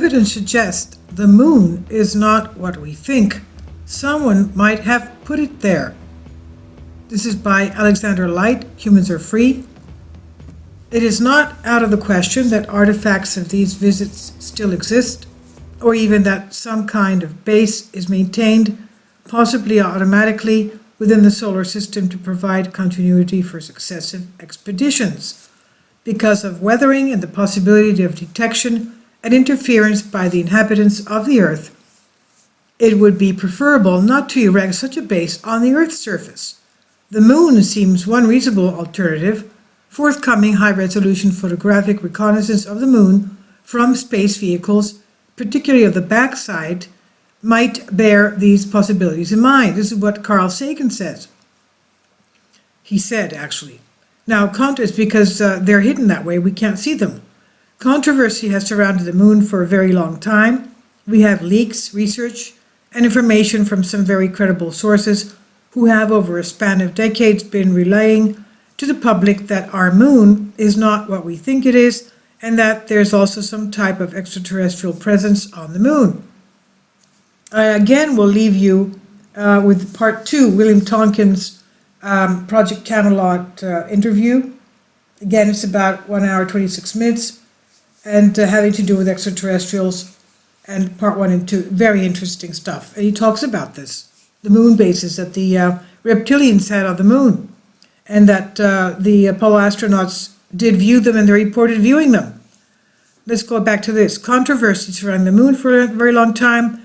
evidence suggests the moon is not what we think, someone might have put it there. This is by Alexander Light, Humans Are Free. It is not out of the question that artifacts of these visits still exist, or even that some kind of base is maintained, possibly automatically, within the solar system to provide continuity for successive expeditions, because of weathering and the possibility of detection and interference by the inhabitants of the Earth. It would be preferable not to erect such a base on the Earth's surface. The moon seems one reasonable alternative. Forthcoming high-resolution photographic reconnaissance of the moon from space vehicles, particularly of the backside, might bear these possibilities in mind. This is what Carl Sagan says. He said, actually. Now, it's because they're hidden that way, we can't see them. Controversy has surrounded the moon for a very long time. We have leaks, research, and information from some very credible sources who have, over a span of decades, been relaying to the public that our moon is not what we think it is, and that there's also some type of extraterrestrial presence on the moon. I again will leave you with part 2, William Tompkins' Project Camelot interview. Again, it's about 1 hour, 26 minutes, and having to do with extraterrestrials, and part 1 and 2, very interesting stuff. And he talks about this, the moon bases that the reptilians had on the moon, and that the Apollo astronauts did view them and they reported viewing them. Let's go back to this. Controversy surrounding the moon for a very long time,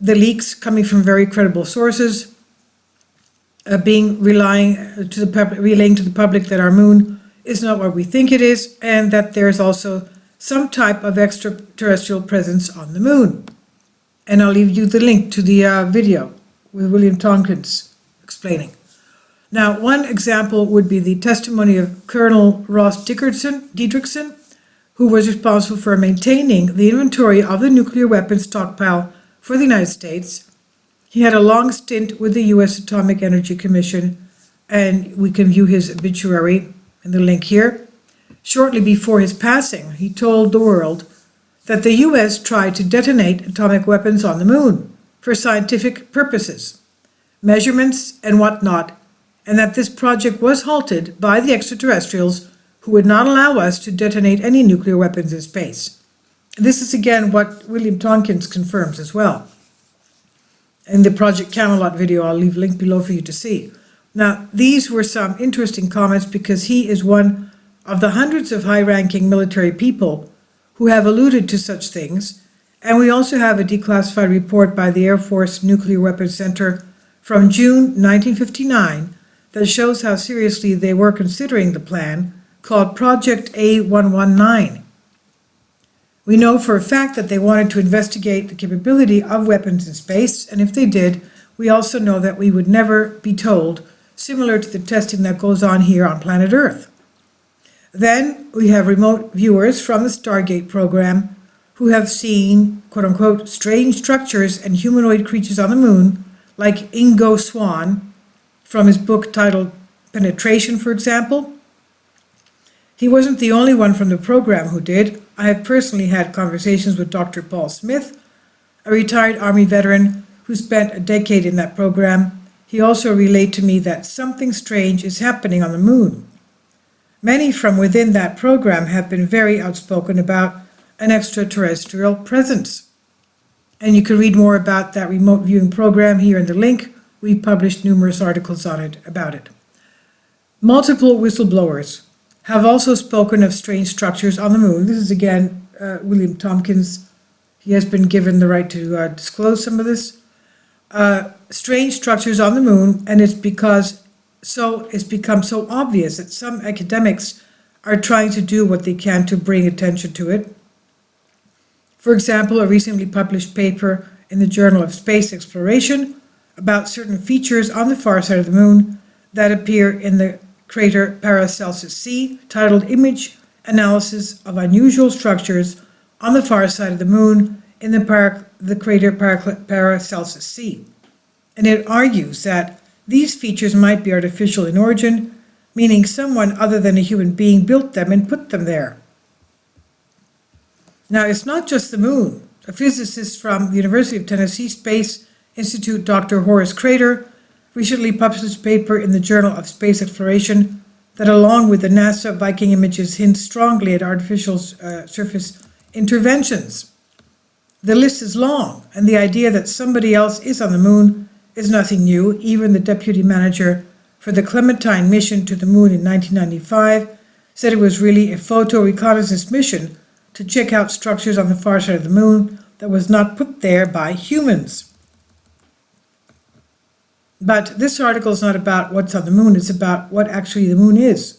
the leaks coming from very credible sources, relaying to the public that our moon is not what we think it is, and that there's also some type of extraterrestrial presence on the moon. And I'll leave you the link to the video with William Tompkins explaining. Now, one example would be the testimony of Colonel Ross Dietrichson, who was responsible for maintaining the inventory of the nuclear weapons stockpile for the United States. He had a long stint with the U.S. Atomic Energy Commission, and we can view his obituary in the link here. Shortly before his passing, he told the world that the U.S. tried to detonate atomic weapons on the moon for scientific purposes, measurements and whatnot, and that this project was halted by the extraterrestrials who would not allow us to detonate any nuclear weapons in space. This is again what William Tompkins confirms as well. In the Project Camelot video, I'll leave a link below for you to see. Now, these were some interesting comments because he is one of the hundreds of high-ranking military people who have alluded to such things, and we also have a declassified report by the Air Force Nuclear Weapons Center from June 1959 that shows how seriously they were considering the plan called Project A119. We know for a fact that they wanted to investigate the capability of weapons in space, and if they did, we also know that we would never be told, similar to the testing that goes on here on planet Earth. Then we have remote viewers from the Stargate program who have seen, quote-unquote, strange structures and humanoid creatures on the moon, like Ingo Swann, from his book titled Penetration, for example. He wasn't the only one from the program who did. I have personally had conversations with Dr. Paul Smith, a retired Army veteran who spent a decade in that program. He also relayed to me that something strange is happening on the moon. Many from within that program have been very outspoken about an extraterrestrial presence. And you can read more about that remote viewing program here in the link. We published numerous articles on it, about it. Multiple whistleblowers have also spoken of strange structures on the moon. This is again William Tompkins. He has been given the right to disclose some of this. Strange structures on the moon, and it's because it's become so obvious that some academics are trying to do what they can to bring attention to it. For example, a recently published paper in the Journal of Space Exploration about certain features on the far side of the moon that appear in the crater Paracelsus C, titled Image Analysis of Unusual Structures on the Far Side of the Moon in the crater Paracelsus C. And it argues that these features might be artificial in origin, meaning someone other than a human being built them and put them there. Now, it's not just the moon. A physicist from the University of Tennessee Space Institute, Dr. Horace Crater, recently published a paper in the Journal of Space Exploration that, along with the NASA Viking images, hints strongly at artificial surface interventions. The list is long, and the idea that somebody else is on the moon is nothing new. Even the deputy manager for the Clementine mission to the moon in 1995 said it was really a photo reconnaissance mission to check out structures on the far side of the moon that was not put there by humans. But this article is not about what's on the moon, it's about what actually the moon is.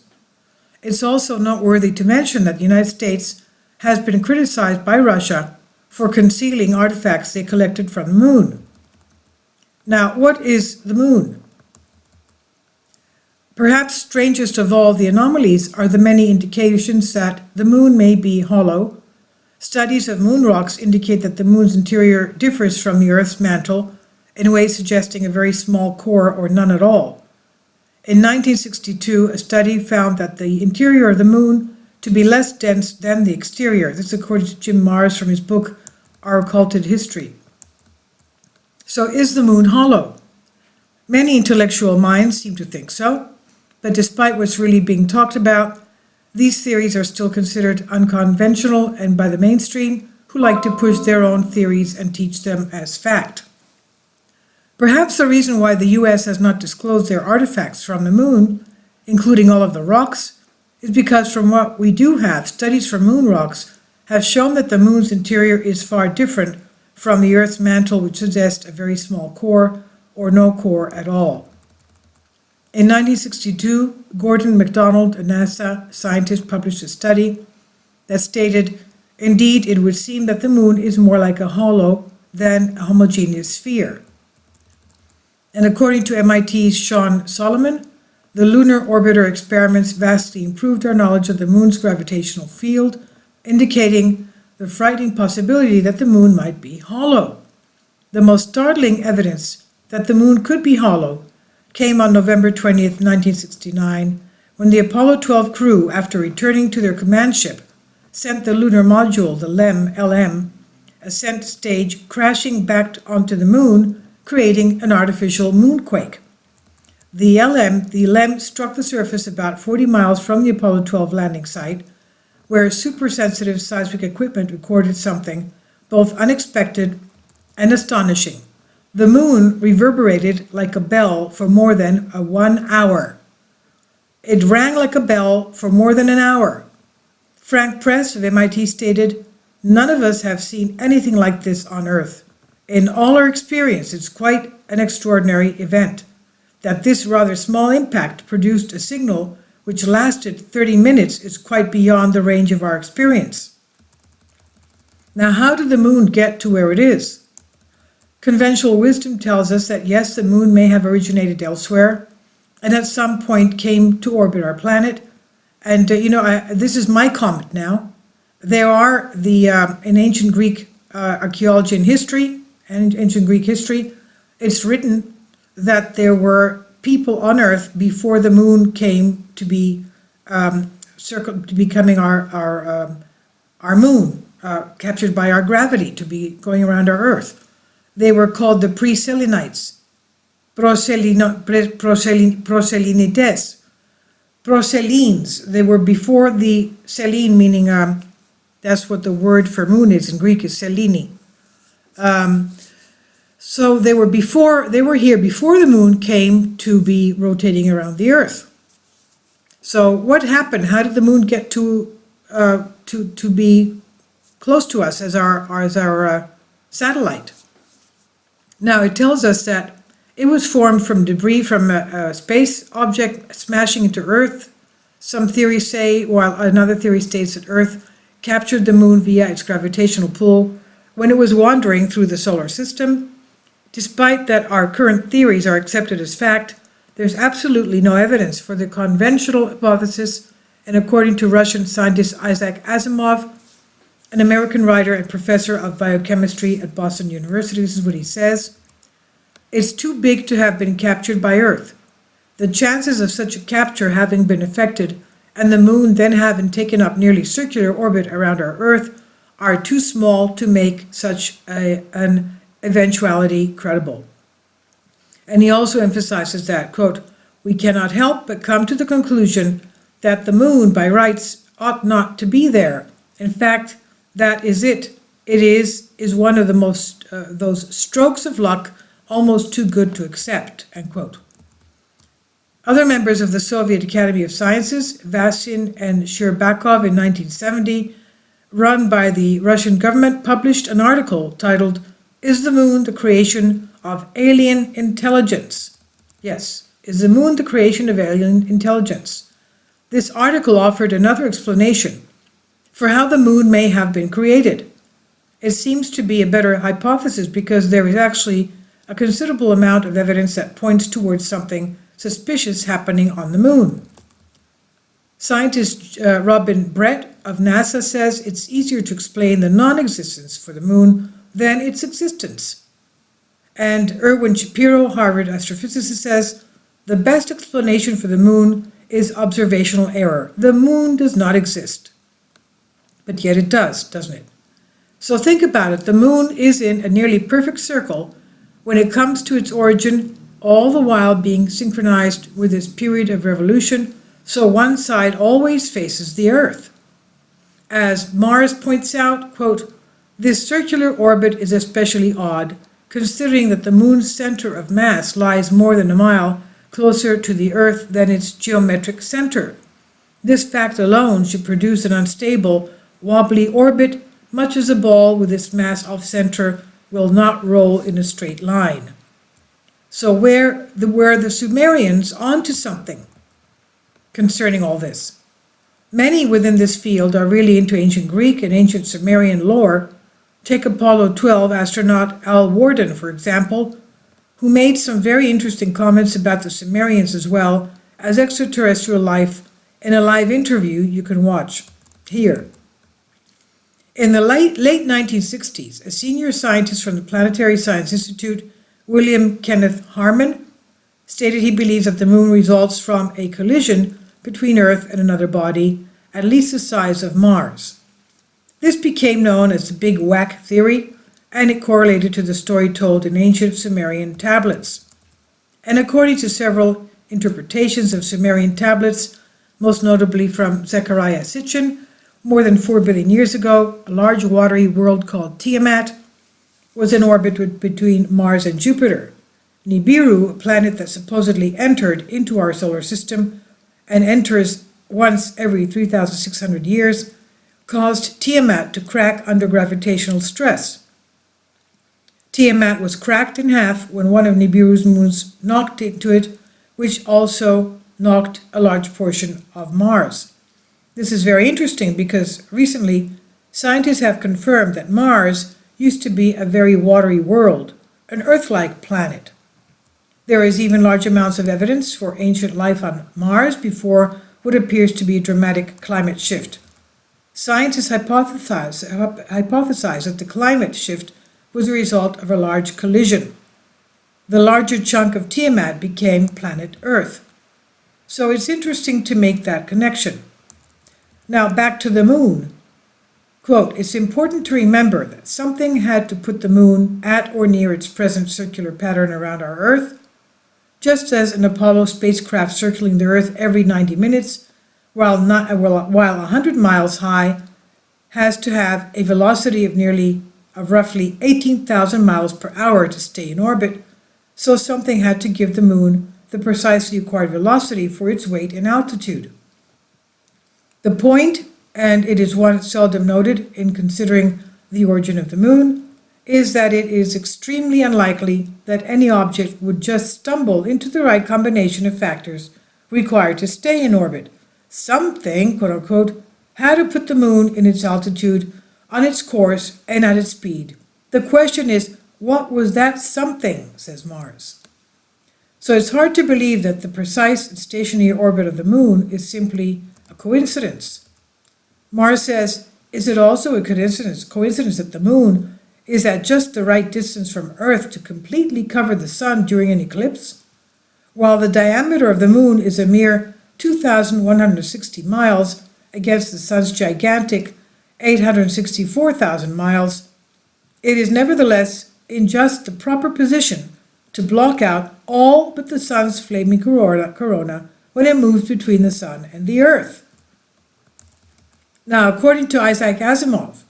It's also noteworthy to mention that the United States has been criticized by Russia for concealing artifacts they collected from the moon. Now, what is the moon? Perhaps strangest of all the anomalies are the many indications that the moon may be hollow. Studies of moon rocks indicate that the moon's interior differs from the Earth's mantle in ways suggesting a very small core or none at all. In 1962, a study found that the interior of the moon to be less dense than the exterior. This according to Jim Marrs from his book, Our Occulted History. So is the moon hollow? Many intellectual minds seem to think so, but despite what's really being talked about, these theories are still considered unconventional and by the mainstream, who like to push their own theories and teach them as fact. Perhaps the reason why the US has not disclosed their artifacts from the moon, including all of the rocks, is because from what we do have, studies from moon rocks have shown that the moon's interior is far different from the Earth's mantle, which suggests a very small core or no core at all. In 1962, Gordon MacDonald, a NASA scientist, published a study that stated, indeed, it would seem that the moon is more like a hollow than a homogeneous sphere. And according to MIT's Sean Solomon, the lunar orbiter experiments vastly improved our knowledge of the moon's gravitational field, indicating the frightening possibility that the moon might be hollow. The most startling evidence that the moon could be hollow came on November 20th, 1969, when the Apollo 12 crew, after returning to their command ship, sent the lunar module, the LM, ascent stage, crashing back onto the moon, creating an artificial moonquake. The LM struck the surface about 40 miles from the Apollo 12 landing site, where super-sensitive seismic equipment recorded something both unexpected and astonishing. The moon reverberated like a bell for more than 1 hour. It rang like a bell for more than an hour. Frank Press of MIT stated, "None of us have seen anything like this on Earth. In all our experience, it's quite an extraordinary event. That this rather small impact produced a signal which lasted 30 minutes is quite beyond the range of our experience." Now, how did the moon get to where it is? Conventional wisdom tells us that yes, the moon may have originated elsewhere and at some point came to orbit our planet. And, this is my comment now. There are in ancient Greek archaeology and history, and ancient Greek history, it's written that there were people on Earth before the moon came to be becoming our moon, captured by our gravity, to be going around our Earth. They were called the pre-Selenites, Proselenites, Proselines. They were before the Selene, meaning that's what the word for moon is in Greek, is Selene. So they were here before the moon came to be rotating around the Earth. So what happened? How did the moon get to be close to us as our satellite? Now it tells us that it was formed from debris from a space object smashing into Earth. Some theories say, while another theory states that Earth captured the moon via its gravitational pull when it was wandering through the solar system. Despite that our current theories are accepted as fact, there's absolutely no evidence for the conventional hypothesis, and according to Russian scientist Isaac Asimov, an American writer and professor of biochemistry at Boston University, this is what he says: "It's too big to have been captured by Earth. The chances of such a capture having been effected and the moon then having taken up nearly circular orbit around our Earth are too small to make such an eventuality credible. And he also emphasizes that, quote, we cannot help but come to the conclusion that the moon, by rights, ought not to be there. In fact, that is it. It is one of the most, those strokes of luck almost too good to accept, end quote. Other members of the Soviet Academy of Sciences, Vasin and Shcherbakov in 1970, run by the Russian government, published an article titled, Is the Moon the Creation of Alien Intelligence? Yes, is the moon the creation of alien intelligence? This article offered another explanation for how the moon may have been created. It seems to be a better hypothesis because there is actually a considerable amount of evidence that points towards something suspicious happening on the moon. Scientist Robin Brett of NASA says it's easier to explain the non-existence for the moon than its existence. And Erwin Shapiro, Harvard astrophysicist, says the best explanation for the moon is observational error. The moon does not exist. But yet it does, doesn't it? So think about it. The moon is in a nearly perfect circle when it comes to its origin, all the while being synchronized with its period of revolution, so one side always faces the Earth. As Mars points out, quote, this circular orbit is especially odd, considering that the moon's center of mass lies more than a mile closer to the Earth than its geometric center. This fact alone should produce an unstable, wobbly orbit, much as a ball with its mass off-center will not roll in a straight line. So were the Sumerians onto something concerning all this? Many within this field are really into ancient Greek and ancient Sumerian lore. Take Apollo 12 astronaut Al Worden, for example, who made some very interesting comments about the Sumerians as well as extraterrestrial life in a live interview you can watch here. In the late 1960s, a senior scientist from the Planetary Science Institute, William Kenneth Harmon, stated he believes that the moon results from a collision between Earth and another body, at least the size of Mars. This became known as the Big Whack theory, and it correlated to the story told in ancient Sumerian tablets. And according to several interpretations of Sumerian tablets, most notably from Zechariah Sitchin, more than 4 billion years ago, a large watery world called Tiamat was in orbit between Mars and Jupiter. Nibiru, a planet that supposedly entered into our solar system and enters once every 3,600 years, caused Tiamat to crack under gravitational stress. Tiamat was cracked in half when one of Nibiru's moons knocked into it, which also knocked a large portion of Mars. This is very interesting because recently scientists have confirmed that Mars used to be a very watery world, an Earth-like planet. There is even large amounts of evidence for ancient life on Mars before what appears to be a dramatic climate shift. Scientists hypothesize that the climate shift was a result of a large collision. The larger chunk of Tiamat became planet Earth. So it's interesting to make that connection. Now back to the moon. Quote, it's important to remember that something had to put the moon at or near its present circular pattern around our Earth, just as an Apollo spacecraft circling the Earth every 90 minutes, while 100 miles high, has to have a velocity of roughly 18,000 miles per hour to stay in orbit, so something had to give the moon the precisely required velocity for its weight and altitude. The point, and it is one seldom noted in considering the origin of the moon, is that it is extremely unlikely that any object would just stumble into the right combination of factors required to stay in orbit. Something, quote unquote, had to put the moon in its altitude, on its course, and at its speed. The question is, what was that something, says Mars. So it's hard to believe that the precise and stationary orbit of the moon is simply a coincidence. Mars says, is it also a coincidence that the moon is at just the right distance from Earth to completely cover the sun during an eclipse? While the diameter of the moon is a mere 2,160 miles against the sun's gigantic 864,000 miles, it is nevertheless in just the proper position to block out all but the sun's flaming corona when it moves between the sun and the earth. Now, according to Isaac Asimov,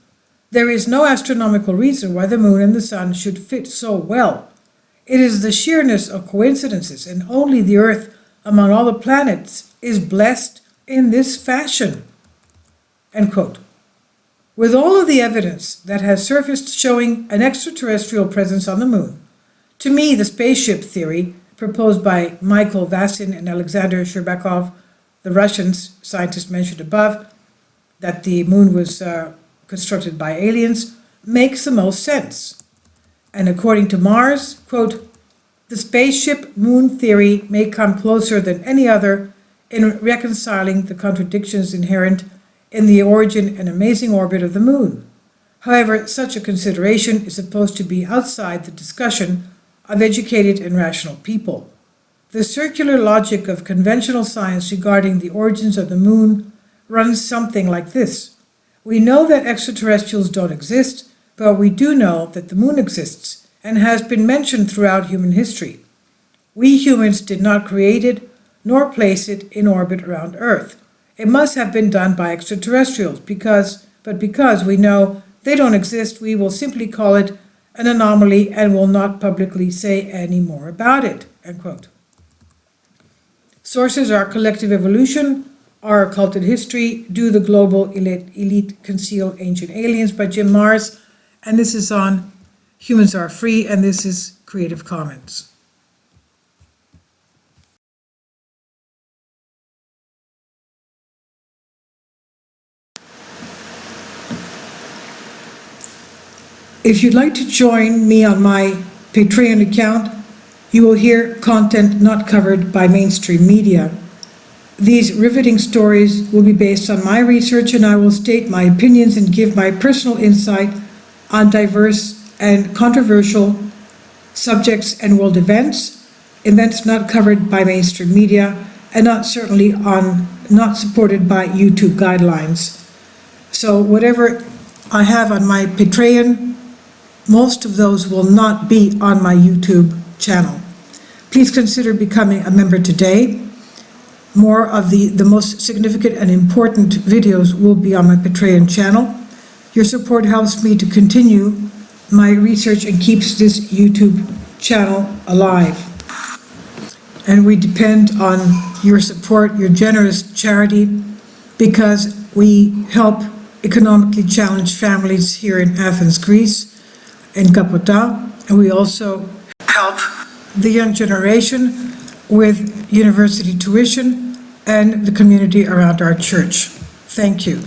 there is no astronomical reason why the moon and the sun should fit so well. It is the sheerness of coincidences, and only the earth among all the planets is blessed in this fashion. End quote. With all of the evidence that has surfaced showing an extraterrestrial presence on the moon, to me the spaceship theory proposed by Michael Vasin and Alexander Sherbakov, the Russian scientists mentioned above, that the moon was constructed by aliens, makes the most sense. And according to Mars, quote, the spaceship moon theory may come closer than any other in reconciling the contradictions inherent in the origin and amazing orbit of the moon. However, such a consideration is supposed to be outside the discussion of educated and rational people. The circular logic of conventional science regarding the origins of the moon runs something like this. We know that extraterrestrials don't exist, but we do know that the moon exists and has been mentioned throughout human history. We humans did not create it nor place it in orbit around Earth. It must have been done by extraterrestrials because we know they don't exist, we will simply call it an anomaly and will not publicly say any more about it. End quote. Sources are Collective Evolution, Our Occulted History, Do the Global Elite Conceal Ancient Aliens by Jim Marrs, and this is on Humans Are Free, and this is Creative Commons. If you'd like to join me on my Patreon account, you will hear content not covered by mainstream media. These riveting stories will be based on my research, and I will state my opinions and give my personal insight on diverse and controversial subjects and world events not covered by mainstream media, and not supported by YouTube guidelines. So whatever I have on my Patreon, most of those will not be on my YouTube channel. Please consider becoming a member today. More of the most significant and important videos will be on my Patreon channel. Your support helps me to continue my research and keeps this YouTube channel alive. And we depend on your support, your generous charity, because we help economically challenged families here in Athens, Greece, in Kapota, and we also help the young generation with university tuition and the community around our church. Thank you.